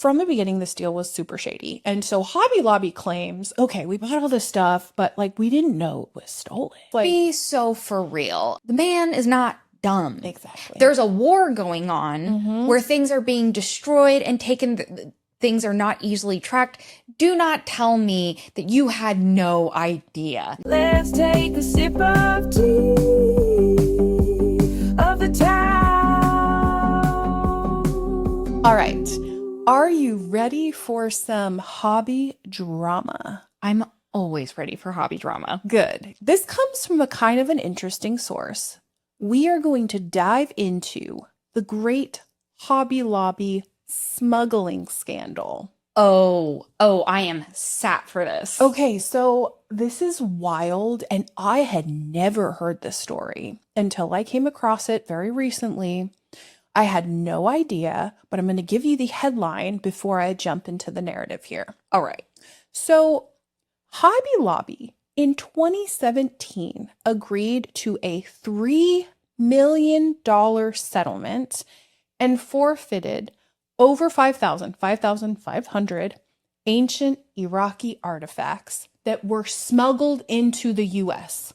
from the beginning, this deal was super shady. And so Hobby Lobby claims, okay, we bought all this stuff, but like we didn't know it was stolen. Like, Be so for real. The man is not dumb. exactly. There's a war going on where things are being destroyed and taken. Things are not easily tracked. Do not tell me that you had no idea. Let's take a sip of tea of the town. All right. Are you ready for some hobby drama? I'm always ready for hobby drama. Good. This comes from a kind of an interesting source. We are going to dive into the great Hobby Lobby smuggling scandal. Oh, I am sat for this. Okay, so this is wild, and I had never heard this story until I came across it very recently. I had no idea, but I'm going to give you the headline before I jump into the narrative here. All right. So, Hobby Lobby in 2017 agreed to a $3 million settlement and forfeited over 5,500 ancient Iraqi artifacts that were smuggled into the US.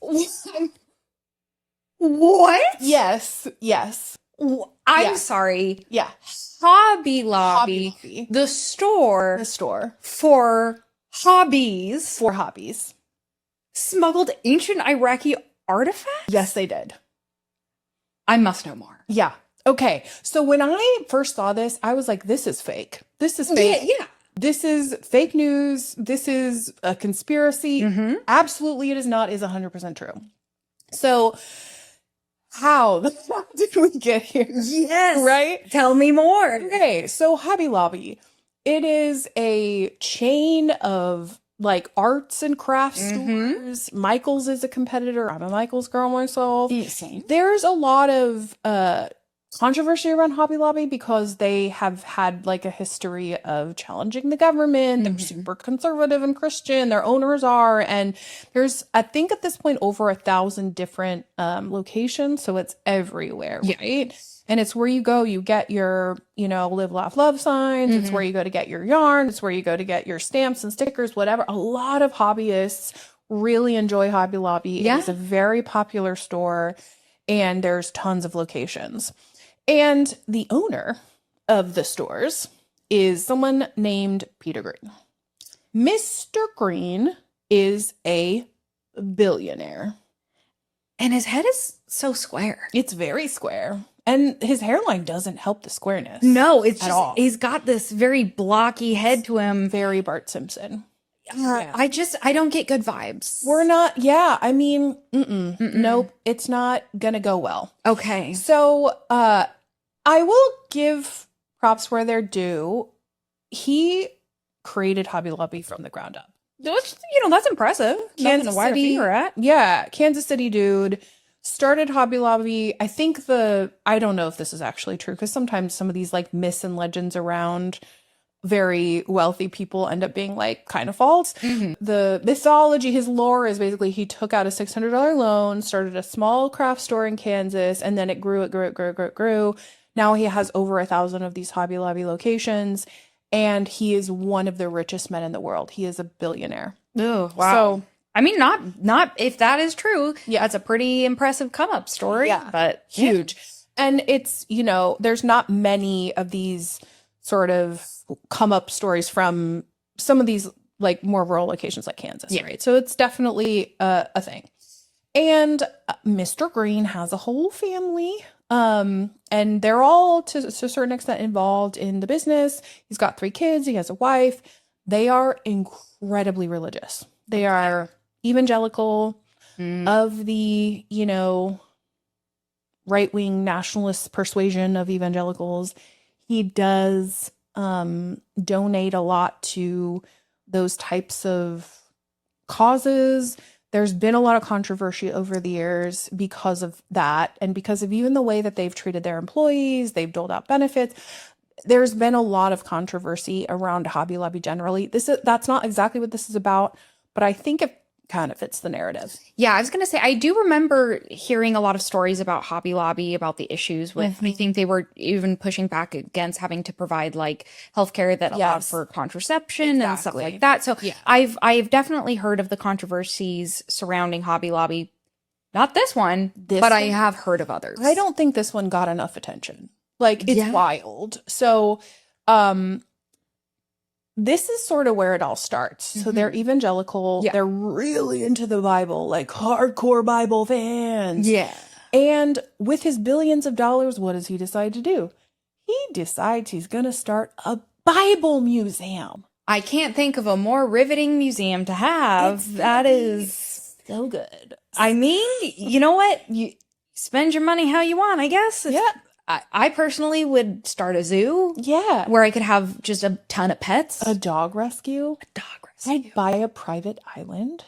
What? Yes. I'm Yeah. sorry. Yeah. Hobby Lobby, Hobby Lobby. the store The store for hobbies, for hobbies. smuggled ancient Iraqi artifacts? Yes, they did. I must know more. Yeah. Okay. So when I first saw this, I was like, this is fake. This is fake. Yeah. This is fake news. This is a conspiracy. Absolutely, it is not, is 100% true. So how the fuck did we get here? Yes. Right? Tell me more. Okay. So Hobby Lobby, it is a chain of like arts and crafts stores. Michael's is a competitor. I'm a Michael's girl myself. Insane. There's a lot of controversy around Hobby Lobby because they have had like a history of challenging the government. They're super conservative and Christian. Their owners are, and there's, I think at this point, over 1,000 different locations. So it's everywhere, right? And it's where you go, you get your, live, laugh, love signs. It's where you go to get your yarn. It's where you go to get your stamps and stickers, whatever. A lot of hobbyists really enjoy Hobby Lobby. Yeah. It is a very popular store, and there's tons of locations. And the owner of the stores is someone named Peter Green. Mr. Green is a billionaire. And his head is so square. It's very square. And his hairline doesn't help the squareness. No, it's at just, all. he's got this very blocky head to him. Very Bart Simpson. I don't get good vibes. We're not, I mean, nope, it's not gonna go well. Okay. So, I will give props where they're due. He created Hobby Lobby from the ground up. Which, that's impressive. Kansas City, Kansas City dude started Hobby Lobby. I think I don't know if this is actually true, because sometimes some of these like myths and legends around very wealthy people end up being like kind of false. The mythology, his lore is basically he took out a $600 loan, started a small craft store in Kansas, and then it grew. Now he has over 1,000 of these Hobby Lobby locations, and he is one of the richest men in the world. He is a billionaire. Oh, wow. So, I mean, not if that is true. Yeah, that's a pretty impressive come up story. Yeah, but huge. And it's, there's not many of these sort of come up stories from some of these like more rural locations like Kansas, right? So it's definitely a thing. And Mr. Green has a whole family, and they're all to a certain extent involved in the business. He's got 3 kids. He has a wife. They are incredibly religious. They are evangelical, of the, right-wing nationalist persuasion of evangelicals. He does donate a lot to those types of causes. There's been a lot of controversy over the years because of that, and because of even the way that they've treated their employees. They've doled out benefits. There's been a lot of controversy around Hobby Lobby generally. That's not exactly what this is about, but I think if kind of fits the narrative. Yeah, I was going to say, I do remember hearing a lot of stories about Hobby Lobby, about the issues with, I think they were even pushing back against having to provide like healthcare that allowed Yes. for contraception and stuff Exactly. like that. So Yeah. I've definitely heard of the controversies surrounding Hobby Lobby. Not this one, but I one? have heard of others. I don't think this one got enough attention. Like, it's Yeah. wild. So, this is sort of where it all starts. So they're evangelical. Yeah. They're really into the Bible, like hardcore Bible fans. Yeah. And with his billions of dollars, what does he decide to do? He decides he's going to start a Bible museum. I can't think of a more riveting museum to have. That is, So good. I mean, you know what? You spend your money how you want, I guess. Yeah. I personally would start a zoo Yeah. where I could have just a ton of pets. A dog rescue. dog I'd buy a private island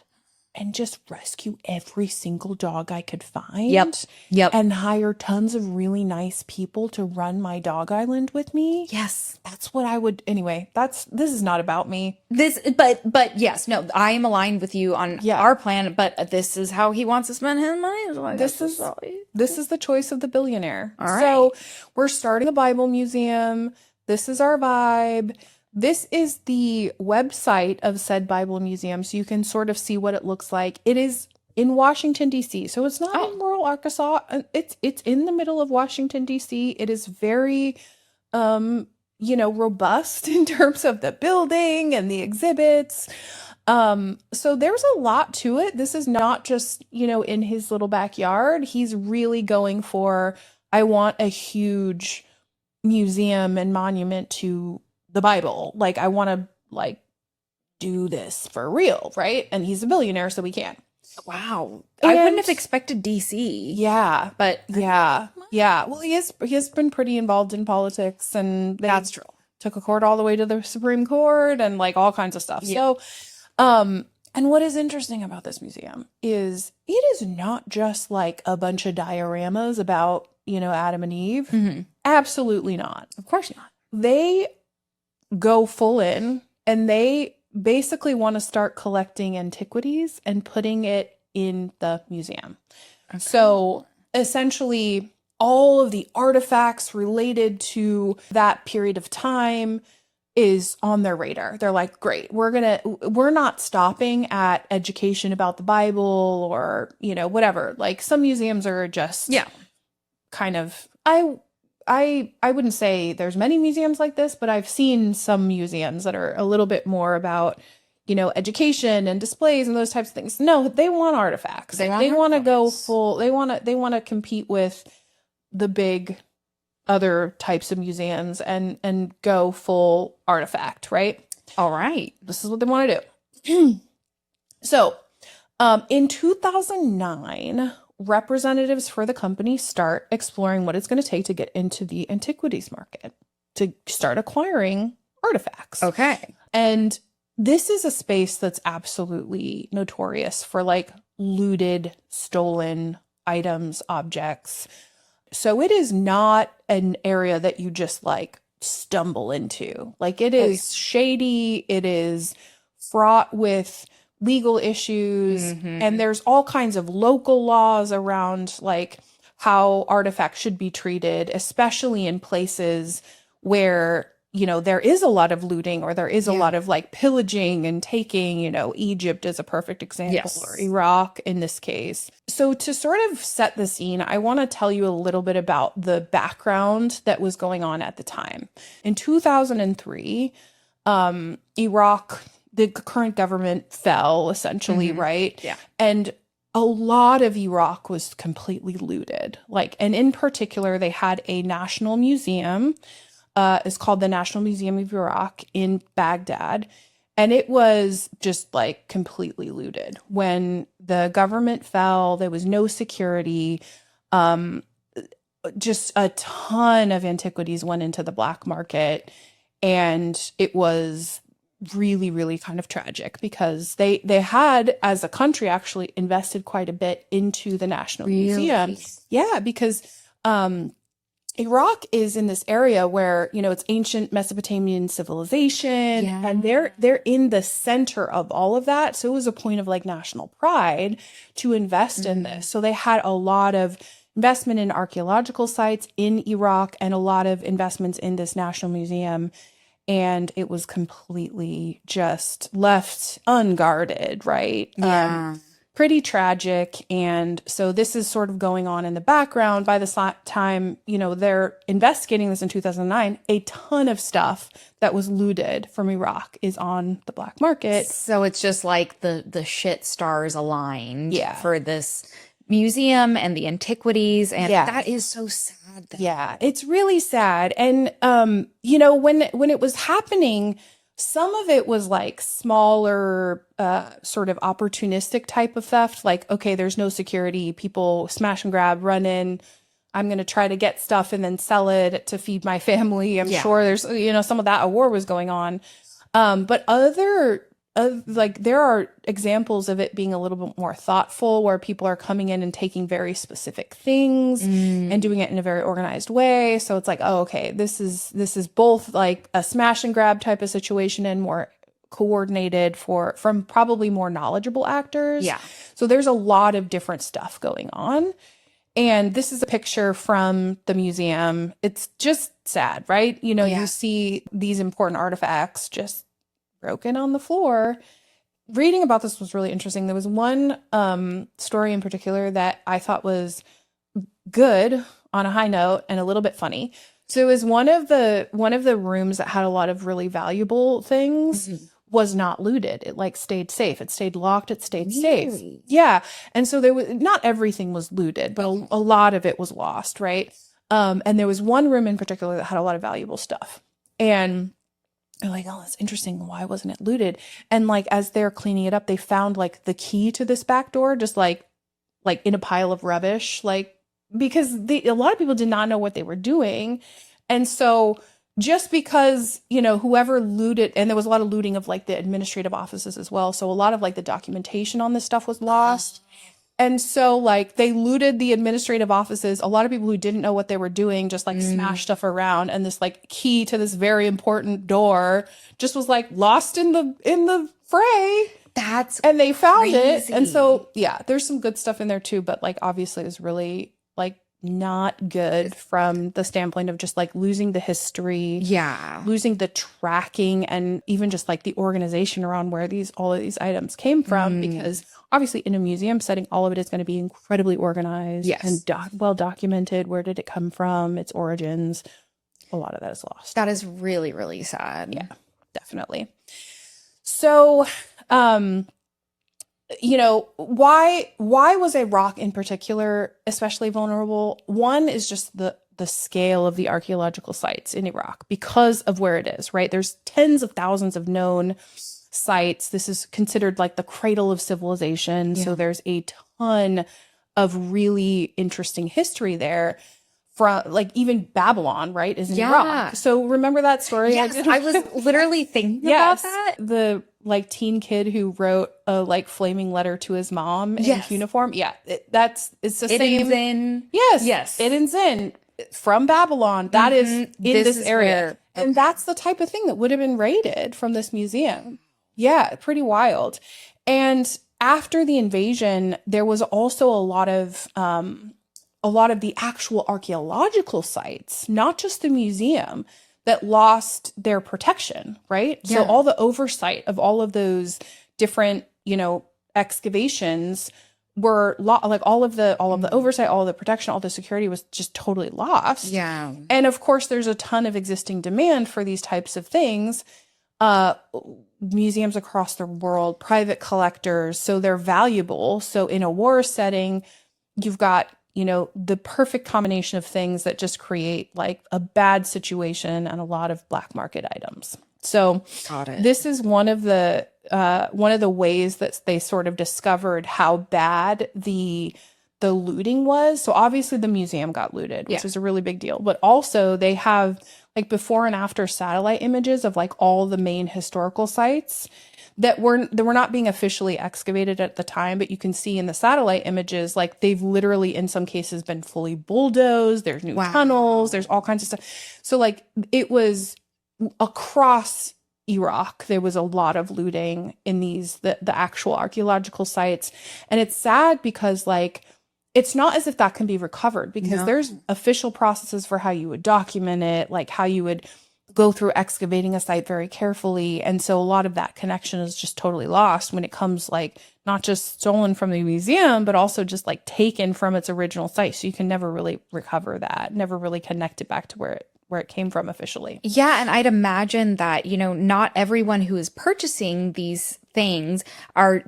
and just rescue every single dog I could find. Yep. And hire tons of really nice people to run my dog island with me. Yes. That's what I would. Anyway, this is not about me. But yes, no, I am aligned with you on Yeah. our plan, but this is how he wants to spend his money. So I guess This is the choice of the billionaire. All right. So we're starting a Bible museum. This is our vibe. This is the website of said Bible museum, so you can sort of see what it looks like. It is in Washington, D.C., so it's not in rural Arkansas. It's in the middle of Washington, D.C. It is very, robust in terms of the building and the exhibits. So there's a lot to it. This is not just, in his little backyard. He's really going for, I want a huge museum and monument to the Bible. Like, I want to do this for real, right? And he's a billionaire, so we can. Wow. I wouldn't have And- expected DC. Yeah. But Yeah. Well, he has been pretty involved in politics, and they that's true. took a court all the way to the Supreme Court and like all kinds of stuff. Yeah. So, and what is interesting about this museum is it is not just like a bunch of dioramas about, Adam and Eve. Mm-hmm. Absolutely not. Of course not. They go full in, and they basically want to start collecting antiquities and putting it in the museum. Okay. So essentially all of the artifacts related to that period of time is on their radar. They're like, great, we're not stopping at education about the Bible or, whatever. Like, some museums are just kind of, I wouldn't say there's many museums like this, but I've seen some museums that are a little bit more about, education and displays and those types of things. No, they want artifacts. They want to go full. They want to compete with the big other types of museums and go full artifact, right? All right. This is what they want to do. So, in 2009, representatives for the company start exploring what it's going to take to get into the antiquities market, to start acquiring artifacts. Okay. And this is a space that's absolutely notorious for like looted, stolen items, objects. So it is not an area that you just like stumble into. Like, it is shady, it is fraught with legal issues, and there's all kinds of local laws around like how artifacts should be treated, especially in places where, there is a lot of looting or there is a lot of like pillaging and taking. Egypt is a perfect example, or Iraq in this case. So to sort of set the scene, I want to tell you a little bit about the background that was going on at the time. In 2003, Iraq, the current government fell essentially, right? Yeah. And a lot of Iraq was completely looted. And in particular, they had a national museum. It's called the National Museum of Iraq in Baghdad. And it was just like completely looted. When the government fell, there was no security. Just a ton of antiquities went into the black market. And it was really, really kind of tragic because they had, as a country, actually invested quite a bit into the National Museum. Yeah, because Iraq is in this area where, it's ancient Mesopotamian civilization, and they're in the center of all of that. So it was a point of like national pride to invest in this. So they had a lot of investment in archaeological sites in Iraq and a lot of investments in this national museum. And it was completely just left unguarded, right? Yeah. Pretty tragic. And so this is sort of going on in the background. By the time, they're investigating this in 2009, a ton of stuff that was looted from Iraq is on the black market. So it's just like the shit stars aligned Yeah. for this museum and the antiquities. And Yeah. that is so sad. Yeah, it's really sad. And, when it was happening, some of it was like smaller, sort of opportunistic type of theft. Like, okay, there's no security. People smash and grab, run in. I'm going to try to get stuff and then sell it to feed my family. I'm sure there's, some of that, a war was going on. But there are examples of it being a little bit more thoughtful, where people are coming in and taking very specific things and doing it in a very organized way. So it's like, oh, okay, this is both like a smash and grab type of situation and more coordinated from probably more knowledgeable actors. Yeah. So there's a lot of different stuff going on. And this is a picture from the museum. It's just sad, right? You see these important artifacts just broken on the floor. Reading about this was really interesting. There was one story in particular that I thought was good on a high note and a little bit funny. So it was one of the rooms that had a lot of really valuable things was not looted. It like stayed safe. It stayed locked. It stayed safe. Yeah. And so there was not everything was looted, but a lot of it was lost, right? And there was one room in particular that had a lot of valuable stuff. And they're like, oh, that's interesting. Why wasn't it looted? And like, as they're cleaning it up, they found like the key to this back door, just like in a pile of rubbish, like, because a lot of people did not know what they were doing. And so just because, whoever looted, and there was a lot of looting of like the administrative offices as well. So a lot of like the documentation on this stuff was lost. And so like they looted the administrative offices. A lot of people who didn't know what they were doing just like smashed stuff around, and this like key to this very important door just was like lost in the fray. And they found it. And so there's some good stuff in there too, but like obviously it was really like not good from the standpoint of just like losing the history, losing the tracking, and even just like the organization around where all of these items came from, because obviously in a museum setting, all of it is going to be incredibly organized and well documented. Where did it come from? Its origins. A lot of that is lost. That is really, really sad. Yeah, definitely. So, why was Iraq in particular especially vulnerable? One is just the scale of the archaeological sites in Iraq because of where it is, right? There's tens of thousands of known sites. This is considered like the cradle of civilization. So there's a ton of really interesting history there. From like even Babylon, right, is in Iraq. So remember that story? Yes, I was literally thinking about that. The like teen kid who wrote a like flaming letter to his mom in cuneiform. Yeah, it's the same. It ends in yes, it ends in from Babylon. That is in this area, and that's the type of thing that would have been raided from this museum. Yeah, pretty wild. And after the invasion, there was also a lot of the actual archaeological sites, not just the museum, that lost their protection, right? So all the oversight of all of those different, excavations were like all of the oversight, all of the protection, all the security was just totally lost. Yeah. And of course, there's a ton of existing demand for these types of things. Museums across the world, private collectors, so they're valuable. So in a war setting, you've got the perfect combination of things that just create like a bad situation and a lot of black market items. So this is one of the ways that they sort of discovered how bad the the looting was. So obviously the museum got looted, which Yeah. is a really big deal. But also they have like before and after satellite images of like all the main historical sites that were not being officially excavated at the time, but you can see in the satellite images, like they've literally in some cases been fully bulldozed. There's new Wow. tunnels, there's all kinds of stuff. So like it was across Iraq, there was a lot of looting in the actual archaeological sites. And it's sad because like it's not as if that can be recovered, because No. there's official processes for how you would document it, like how you would go through excavating a site very carefully. And so a lot of that connection is just totally lost when it comes like not just stolen from the museum, but also just like taken from its original site. So you can never really recover that, never really connect it back to where it came from officially. Yeah, and I'd imagine that, not everyone who is purchasing these things are,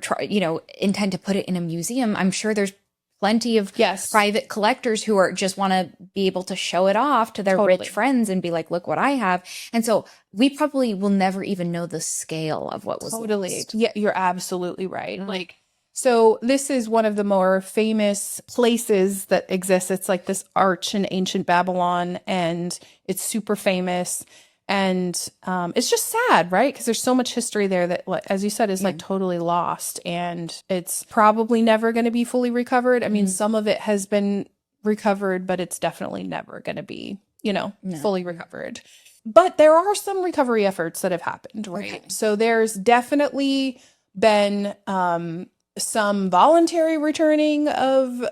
intend to put it in a museum. I'm sure there's plenty of Yes. private collectors who are just want to be able to show it off to their Totally. rich friends and be like, look what I have. And so we probably will never even know the scale of what was Totally. lost. Yeah, you're absolutely right. Like, so this is one of the more famous places that exists. It's like this arch in ancient Babylon, and it's super famous. And it's just sad, right? Because there's so much history there that, like, as you said, is like totally lost, and it's probably never going to be fully recovered. I mean, some of it has been recovered, but it's definitely never going to be, fully recovered. But there are some recovery efforts that have happened, right? Okay. So there's definitely been some voluntary returning of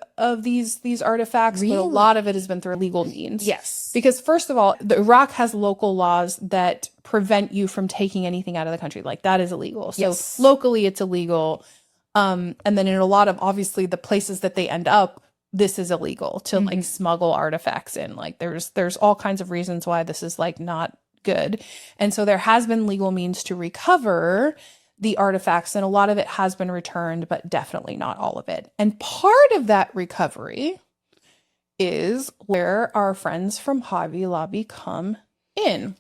these artifacts, but a Really? lot of it has been through legal means. Yes. Because first of all, Iraq has local laws that prevent you from taking anything out of the country. Like that is illegal. So Yes. locally it's illegal. And then in a lot of obviously the places that they end up, this is illegal to like smuggle artifacts in. Like there's all kinds of reasons why this is like not good. And so there has been legal means to recover the artifacts, and a lot of it has been returned, but definitely not all of it. And part of that recovery is where our friends from Hobby Lobby come in.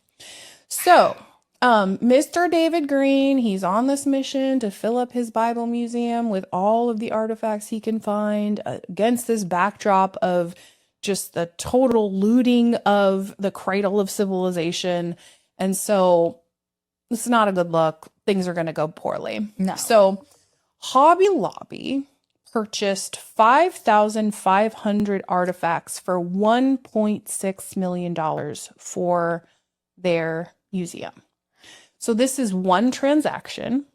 So, Mr. David Green, he's on this mission to fill up his Bible museum with all of the artifacts he can find against this backdrop of just the total looting of the cradle of civilization. And so it's not a good look. Things are going to go poorly. No. So Hobby Lobby purchased 5,500 artifacts for $1.6 million for their museum. So this is one transaction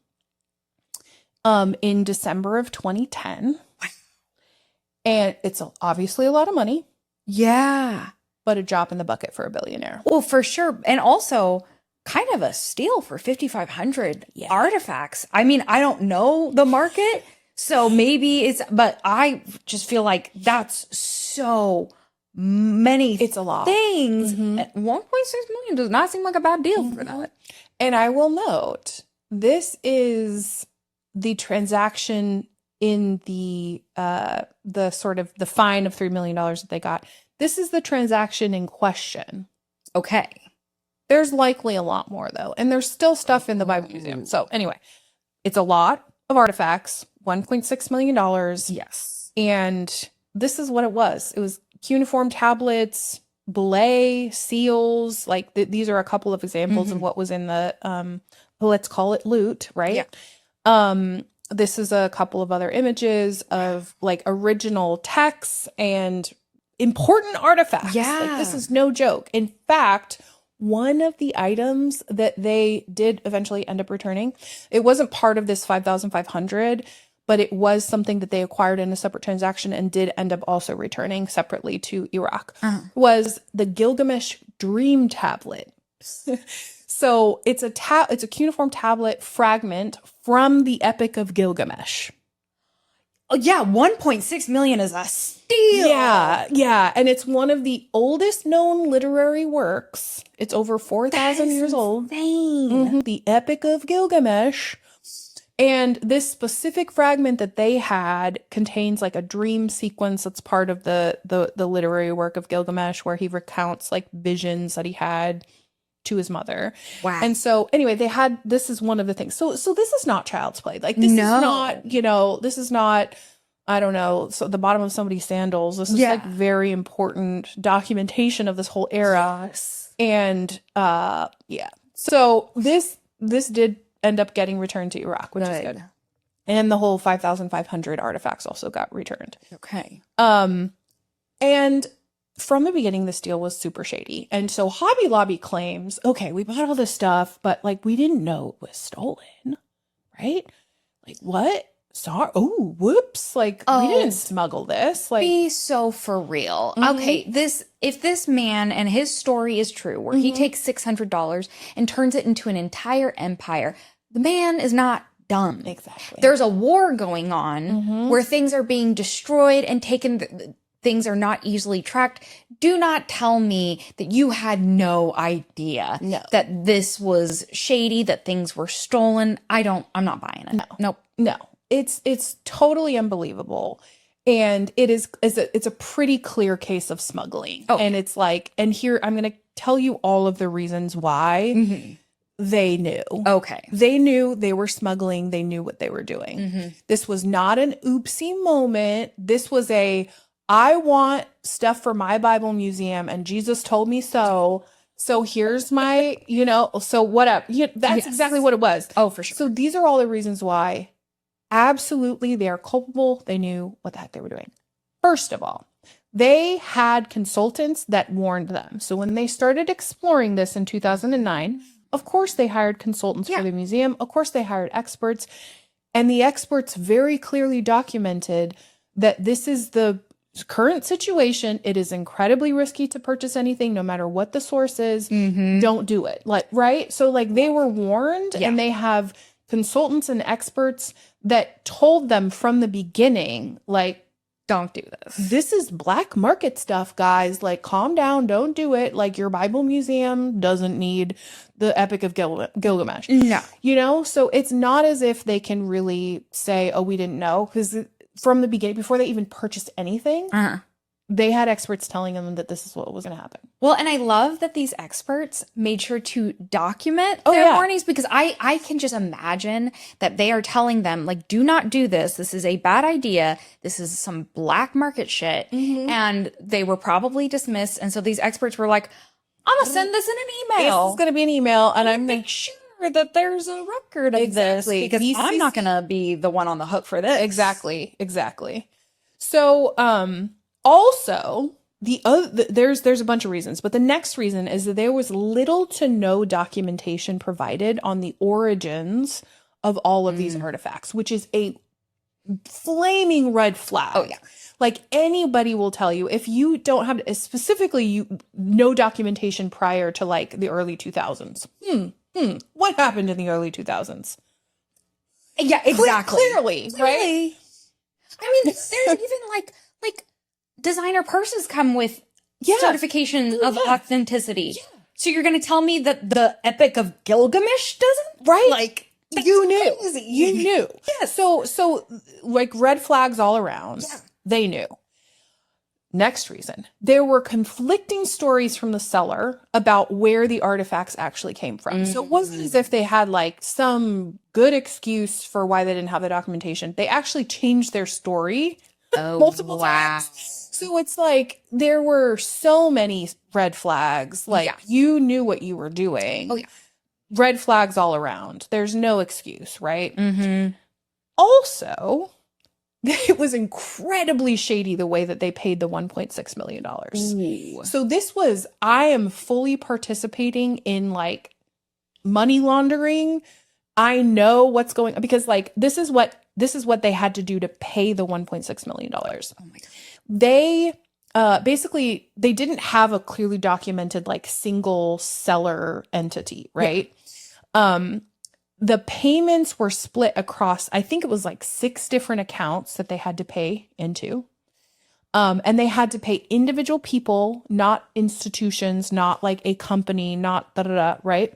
in December of 2010. And it's obviously a lot of money, Yeah. but a drop in the bucket for a billionaire. Well, for sure. And also kind of a steal for 5,500 Yeah. artifacts. I mean, I don't know the market, so maybe but I just feel like that's so many It's a lot. things. And 1.6 million does not seem like a bad deal for that. And I will note, this is the transaction in the sort of the fine of $3 million that they got. This is the transaction in question. Okay. There's likely a lot more though. And there's still stuff in the Bible Museum. So anyway, it's a lot of artifacts, $1.6 million. Yes. And this is what it was. It was cuneiform tablets, belay, seals. Like these are a couple of examples of what was in the, let's call it loot, right? Yeah. This is a couple of other images of like original texts and important artifacts. Yeah. Like this is no joke. In fact, one of the items that they did eventually end up returning, it wasn't part of this 5,500, but it was something that they acquired in a separate transaction and did end up also returning separately to Iraq, was the Gilgamesh Dream Tablet. So it's a cuneiform tablet fragment from the Epic of Gilgamesh. Oh, yeah. 1.6 million is a steal. Yeah. And it's one of the oldest known literary works. It's over 4,000 years old. Insane. The Epic of Gilgamesh. And this specific fragment that they had contains like a dream sequence that's part of the literary work of Gilgamesh, where he recounts like visions that he had to his mother. Wow. And so anyway, this is one of the things. So this is not child's play. Like this is No. not, this is not I don't know, so the bottom of somebody's sandals. This is Yeah. like very important documentation of this whole era. Yes. And yeah. So this did end up getting returned to Iraq, which is good. And the whole 5,500 artifacts also got returned. Okay. And from the beginning, this deal was super shady. And so Hobby Lobby claims, okay, we bought all this stuff, but like we didn't know it was stolen, right? Like what? Sorry. Oh, whoops. Like we didn't smuggle this. Like Be so for real. Mhm. Okay, if this man and his story is true, where he takes $600 and turns it into an entire empire, the man is not dumb. Exactly. There's a war going on where things are being destroyed and taken. Things are not easily tracked. Do not tell me that you had no idea that this was shady, that things were stolen. I'm not buying it. Nope. No. It's totally unbelievable. And it's a pretty clear case of smuggling. Oh. And it's like, and here I'm going to tell you all of the reasons why they knew. Okay. They knew they were smuggling. They knew what they were doing. This was not an oopsie moment. This was I want stuff for my Bible museum and Jesus told me so. So here's my, so what up? That's exactly what it was. Oh, for sure. So these are all the reasons why absolutely they are culpable. They knew what the heck they were doing. First of all, they had consultants that warned them. So when they started exploring this in 2009, of course they hired consultants for the museum. Of course they hired experts. And the experts very clearly documented that this is the current situation. It is incredibly risky to purchase anything, no matter what the source is. Don't do it. Like, right? So like they were warned and they have consultants and experts that told them from the beginning, like, don't do this. This is black market stuff, guys. Like, calm down. Don't do it. Like, your Bible museum doesn't need the Epic of Gilgamesh. No. So it's not as if they can really say, oh, we didn't know. Because from the beginning, before they even purchased anything, they had experts telling them that this is what was going to happen. Well, and I love that these experts made sure to document their warnings, because I can just imagine that they are telling them, like, do not do this. This is a bad idea. This is some black market shit. And they were probably dismissed. And so these experts were like, I'm going to send this in an email. It's going to be an email, and I'm make sure that there's a record of this, because I'm not going to be the one on the hook for this. Exactly. So, also, there's a bunch of reasons, but the next reason is that there was little to no documentation provided on the origins of all of these artifacts, which is a flaming red flag. Oh, yeah. Like, anybody will tell you, if you don't have specifically no documentation prior to like the early 2000s. What happened in the early 2000s? Yeah, exactly. Clearly, right? I mean, there's even like designer purses come with certification of authenticity. So you're going to tell me that the Epic of Gilgamesh doesn't? Right? Like, You knew. crazy. You knew. Yes. So like red flags all around. Yeah. They knew. Next reason. There were conflicting stories from the seller about where the artifacts actually came from. So it wasn't as if they had like some good excuse for why they didn't have the documentation. They actually changed their story multiple times. So it's like there were so many red flags. Like you knew what you were doing. Oh, yeah. Red flags all around. There's no excuse, right? Also, it was incredibly shady the way that they paid the $1.6 million. Ooh. So this was, I am fully participating in like money laundering. I know what's going on, because like this is what they had to do to pay the $1.6 million. Oh my God. They basically, they didn't have a clearly documented like single seller entity, right? The payments were split across, I think it was like 6 different accounts that they had to pay into. And they had to pay individual people, not institutions, not like a company, not right?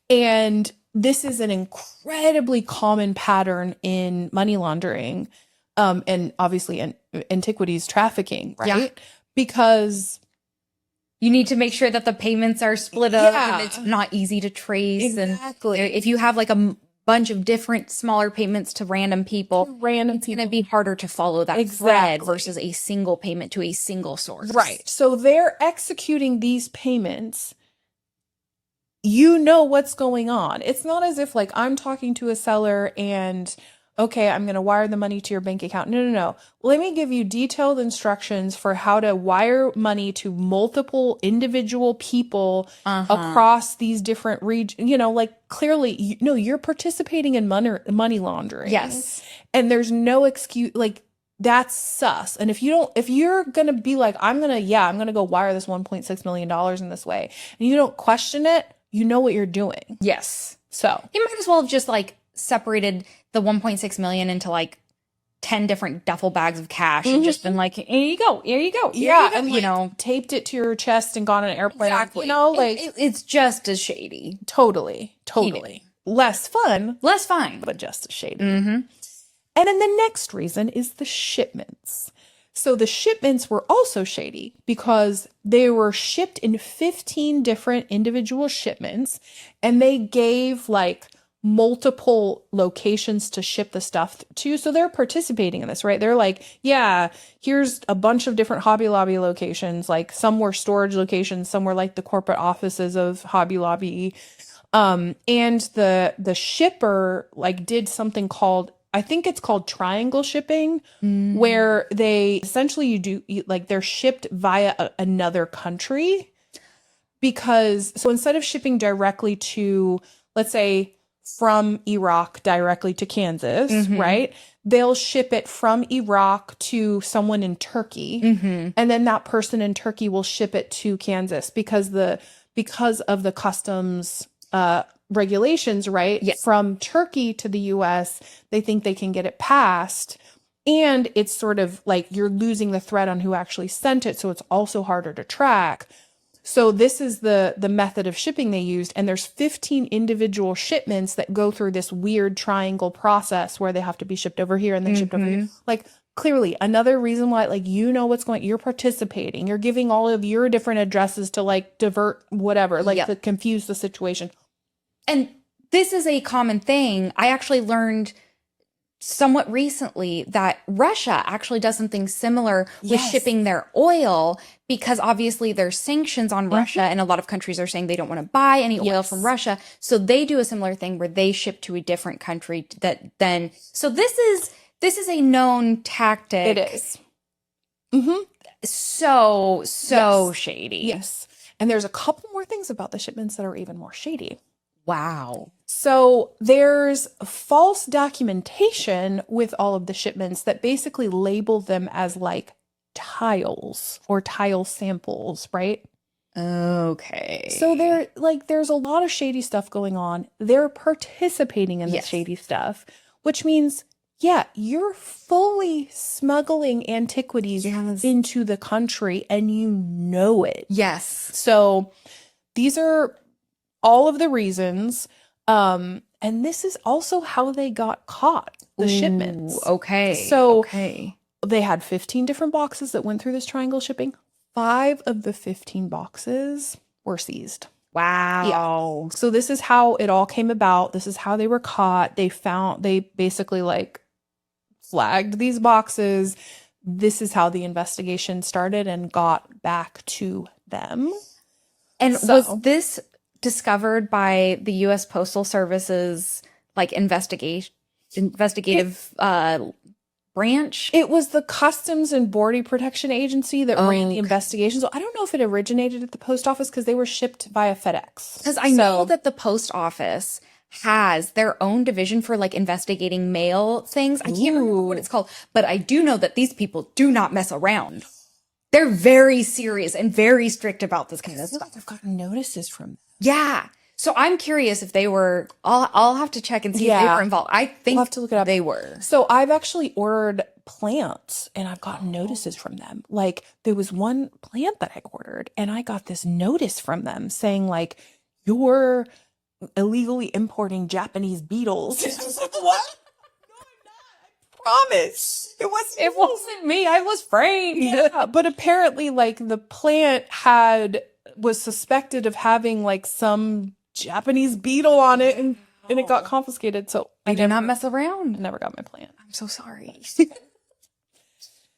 And this is an incredibly common pattern in money laundering, and obviously antiquities trafficking, right? Yeah. Because you need to make sure that the payments are split up Yeah. and it's not easy to trace. Exactly. And if you have like a bunch of different smaller payments to random people, Random it's going to be harder to follow that thread Exactly. versus a single payment to a single source. Right. So they're executing these payments. You know what's going on. It's not as if like I'm talking to a seller and okay, I'm going to wire the money to your bank account. No, no, no. Let me give you detailed instructions for how to wire money to multiple individual people across these different regions. You know, like clearly, you're participating in money laundering. Yes. And there's no excuse, like that's sus. And if you're going to be like, I'm going to go wire this $1.6 million in this way, and you don't question it, you know what you're doing. Yes. So You might as well have just like separated the 1.6 million into like 10 different duffel bags of cash and just been like, here you go, here you go, here you go, and you know, taped it to your chest and gone on an airplane. exactly. You know, like It's just as shady. totally less fun, Less fine. but just as shady. Mm-hmm. And then the next reason is the shipments. So the shipments were also shady because they were shipped in 15 different individual shipments, and they gave like multiple locations to ship the stuff to. So they're participating in this, right? They're like, yeah, here's a bunch of different Hobby Lobby locations. Like some were storage locations, some were like the corporate offices of Hobby Lobby. And the shipper like did something called, I think it's called triangle shipping, where they essentially they're shipped via another country, because so instead of shipping directly to, let's say, from Iraq directly to Kansas, right? They'll ship it from Iraq to someone in Turkey, and then that person in Turkey will ship it to Kansas because of the customs regulations, right? Yes. From Turkey to the US, they think they can get it passed. And it's sort of like you're losing the thread on who actually sent it. So it's also harder to track. So this is the method of shipping they used. And there's 15 individual shipments that go through this weird triangle process where they have to be shipped over here and then shipped over here. Like clearly another reason why, like, you know what's going, you're participating, you're giving all of your different addresses to like divert whatever, like to confuse the situation. And this is a common thing. I actually learned somewhat recently that Russia actually does something similar with shipping their oil, because obviously there's sanctions on Russia and a lot of countries are saying they don't want to buy any oil from Russia. So they do a similar thing where they ship to a different country that then, so this is a known tactic. It is. So shady. Yes. And there's a couple more things about the shipments that are even more shady. Wow. So there's false documentation with all of the shipments that basically label them as like tiles or tile samples, right? Okay. So there's a lot of shady stuff going on. They're participating in the shady stuff, which means, yeah, you're fully smuggling antiquities into the country and you know it. Yes. So these are all of the reasons. And this is also how they got caught, the shipments. Okay. So they had 15 different boxes that went through this triangle shipping. 5 of the 15 boxes were seized. Wow. Yeah. So this is how it all came about. This is how they were caught. They basically like flagged these boxes. This is how the investigation started and got back to them. And was this discovered by the U.S. Postal Service's like investigative branch? It was the Customs and Border Protection Agency that ran the investigation. So I don't know if it originated at the post office because they were shipped via FedEx. Because I know that the post office has their own division for like investigating mail things. I can't remember what it's called, but I do know that these people do not mess around. They're very serious and very strict about this kind of stuff. I've gotten notices from them. Yeah. So I'm curious if they were, I'll have to check and see if they were involved. I think we'll have to look it up. They were. So I've actually ordered plants and I've gotten notices from them. Like there was one plant that I ordered and I got this notice from them saying like, you're illegally importing Japanese beetles. I was like, what? No, I'm not. I promise. It wasn't me. I was framed. Yeah, but apparently like the plant was suspected of having like some Japanese beetle on it, and and it got confiscated. So I do not mess around. I never got my plant. I'm so sorry.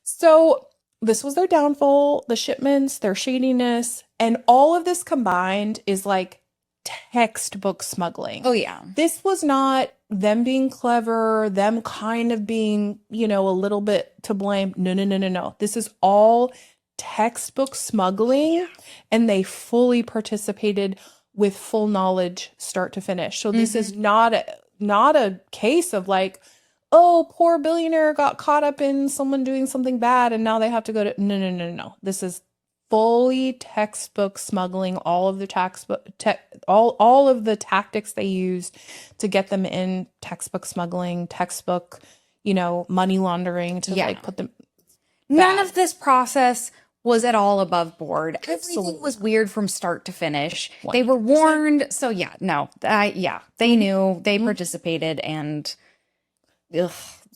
So this was their downfall, the shipments, their shadiness, and all of this combined is like textbook smuggling. Oh, yeah. This was not them being clever, them kind of being, a little bit to blame. No, no, no, no, no. This is all textbook smuggling, and they fully participated with full knowledge start to finish. So this is not a case of like, oh, poor billionaire got caught up in someone doing something bad and now they have to go to no, no, no, no. This is fully textbook smuggling, all of the all of the tactics they used to get them in, textbook smuggling, textbook, money laundering to like put them None of this process was at all above board. Everything was weird from start to finish. 100%. They were warned. So yeah, no, they knew, they participated, and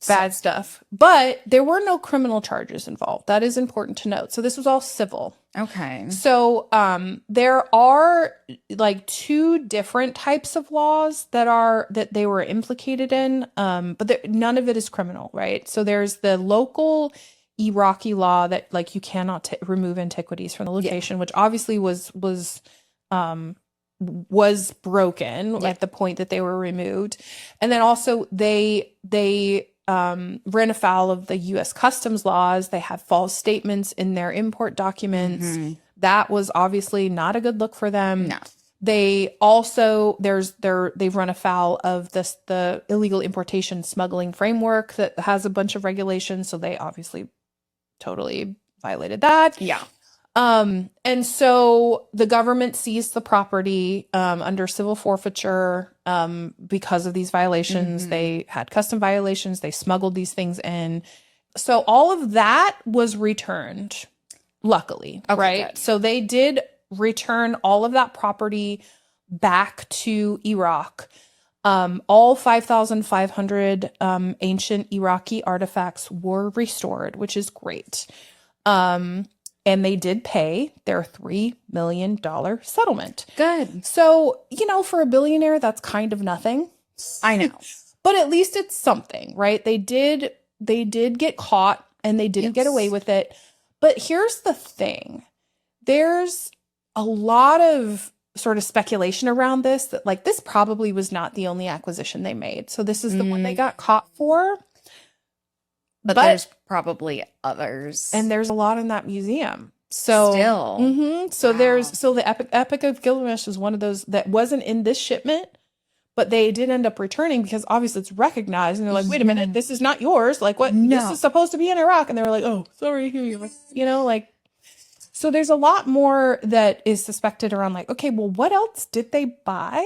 bad stuff. But there were no criminal charges involved. That is important to note. So this was all civil. Okay. So there are like two different types of laws that they were implicated in, but none of it is criminal, right? So there's the local Iraqi law that like you cannot remove antiquities from the location, which obviously was broken at the point that they were removed. And then also they ran afoul of the U.S. customs laws. They had false statements in their import documents. That was obviously not a good look for them. No. They also they've run afoul of the illegal importation smuggling framework that has a bunch of regulations. So they obviously totally violated that. Yeah. And so the government seized the property under civil forfeiture because of these violations. They had custom violations. They smuggled these things in. So all of that was returned, luckily, right? Good. So they did return all of that property back to Iraq. All 5,500 ancient Iraqi artifacts were restored, which is great. And they did pay their $3 million settlement. Good. So, for a billionaire, that's kind of nothing. I know. But at least it's something, right? They did get caught and they didn't get away with it. But here's the thing. There's a lot of sort of speculation around this that like this probably was not the only acquisition they made. So this is the one they got caught for. But there's probably others. And there's a lot in that museum. So still. So the Epic of Gilgamesh is one of those that wasn't in this shipment, but they did end up returning because obviously it's recognized and they're like, wait a minute, this is not yours. Like what? No. This is supposed to be in Iraq. And they were like, oh, sorry, here you are. So there's a lot more that is suspected around like, okay, well, what else did they buy?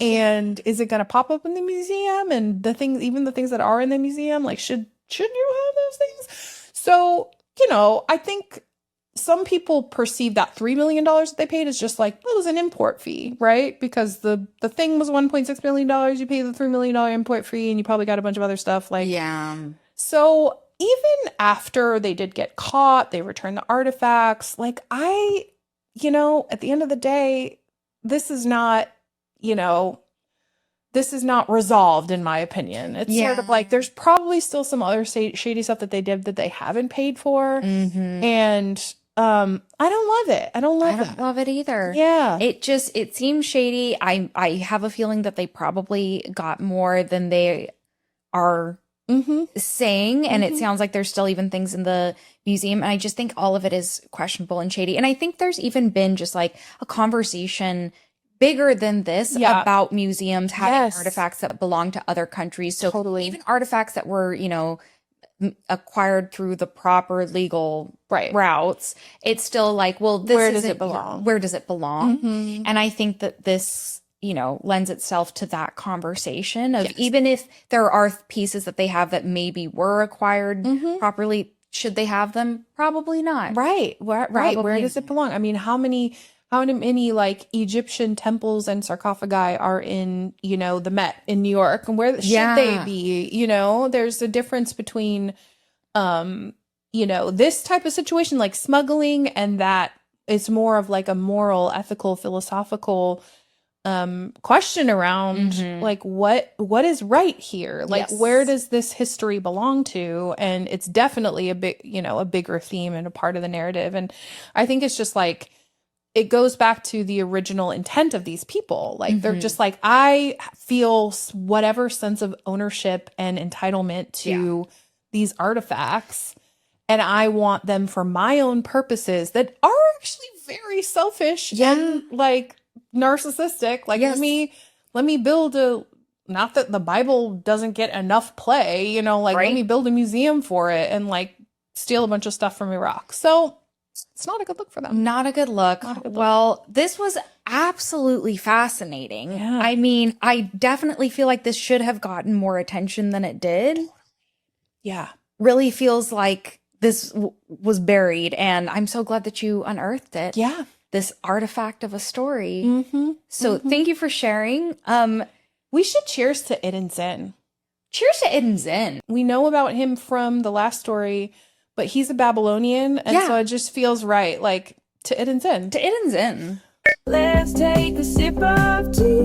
And is it going to pop up in the museum? And even the things that are in the museum, like shouldn't you have those things? So, I think some people perceive that $3 million that they paid as just like, it was an import fee, right? Because the thing was $1.6 million. You pay the $3 million import fee and you probably got a bunch of other stuff. So even after they did get caught, they returned the artifacts. Like at the end of the day, this is not resolved in my opinion. It's sort of like there's probably still some other shady stuff that they did that they haven't paid for. And I don't love it. I don't love it either. Yeah. It seems shady. I have a feeling that they probably got more than they are saying. And it sounds like there's still even things in the museum. And I just think all of it is questionable and shady. And I think there's even been just like a conversation bigger than this about museums having artifacts that belong to other countries. So even artifacts that were, acquired through the proper legal routes, it's still like, well, where does it belong? Where does it belong? And I think that this, lends itself to that conversation of even if there are pieces that they have that maybe were acquired properly, should they have them? Probably not. Right. Where does it belong? I mean, how many like Egyptian temples and sarcophagi are in, the Met in New York, and where should they be? There's a difference between, this type of situation like smuggling and that it's more of like a moral, ethical, philosophical question around like what is right here, like Yes. where does this history belong to? And it's definitely a big, a bigger theme and a part of the narrative. And I think it's just like it goes back to the original intent of these people. Like they're just like, I feel whatever sense of ownership and entitlement to these artifacts, and I want them for my own purposes that are actually very selfish and like narcissistic. Like Yes. let me build a, not that the Bible doesn't get enough play, like let Right. me build a museum for it and like steal a bunch of stuff from Iraq. So it's not a good look for them. Not a good look. Well, this was absolutely fascinating. Yeah. I mean, I definitely feel like this should have gotten more attention than it did. Yeah. Really feels like this was buried, and I'm so glad that you unearthed it. Yeah. This artifact of a story. Mm-hmm. So thank you for sharing. We should cheers to Iden Zin. Cheers to Iden Zin. We know about him from the last story, but he's a Babylonian, and so it just feels right, like to Iden Zin. To Iden Zin. Let's take a sip of tea.